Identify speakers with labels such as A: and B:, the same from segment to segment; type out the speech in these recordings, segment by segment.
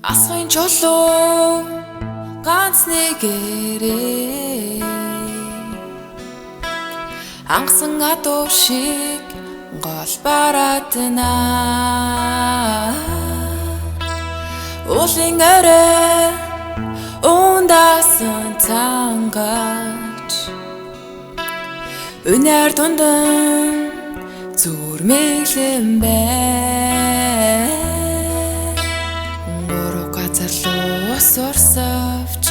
A: Асгын чулуу ганц нэгээрээ хангасан адуу шиг гол бараадна. Уулын орой ундасан цангаач өнөр дундан зүрмэглэн бай. Гурав газар луу сурсавч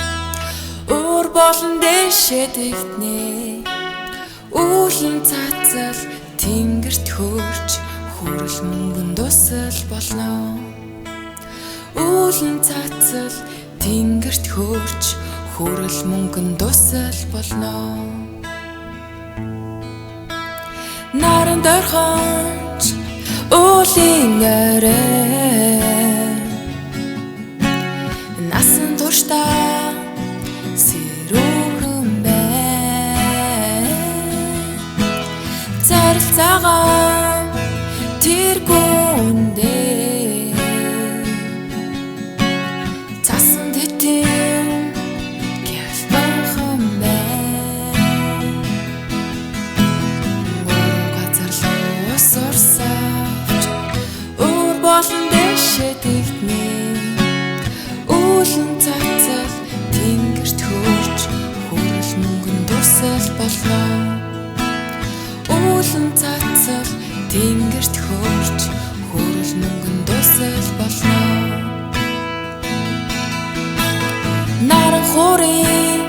A: уур болон дэшээ дэгтнэ. Үүлэн цацал тэнгэрт хөрч хүрэл мөнгөн дусал болно. Үүлэн цацал тэнгэрт хөрч хүрэл мөнгөн дусал болно. Наран дөрхөнч уулын орой насан туршдаа сэрүүхэн бай. Зарилцаагаа тэр гүндээ цасан тэтэм гялбахан бай. Гурав газар луу сурсавч уур болон дэшээ дэгтнэ. Үүлэн цацал тэнгэрт хөрч хүрэл мөнгөн дусал болно. Үүлэн цацал тэнгэрт хөрч хүрэл мөнгөн дусал болно. Наран хуурын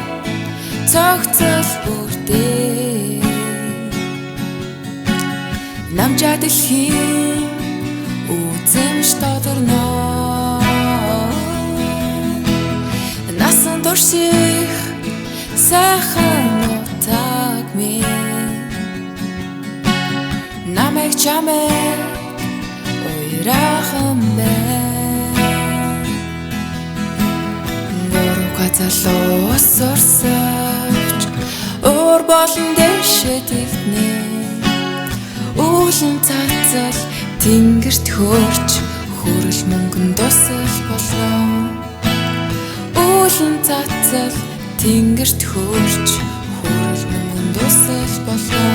A: цогцол бүрдээ намжаа дэлхийн үзэмж тодорно. Насан турших сайхан утаг минь намайг чамайг уйраахан бай. Гурав газар луу сурсавч уур болон дэшээ дэгтнэ. Үүлэн цацал тэнгэрт хөрч хүрэл мөнгөн дусал болно. Үүлэн цацал тэнгэрт хөрч хүрэл мөнгөн дусал болно.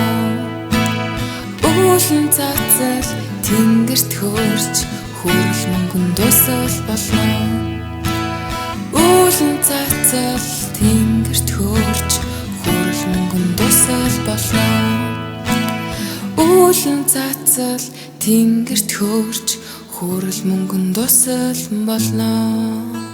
A: Үүлэн цацал тэнгэрт хөрч хүрэл мөнгөн дусал болно. Үүлэн цацал тэнгэрт хөрч хүрэл мөнгөн дусал болно. Үүлэн цацал тэнгэрт хөрч хүрэл мөнгөн дусал болно.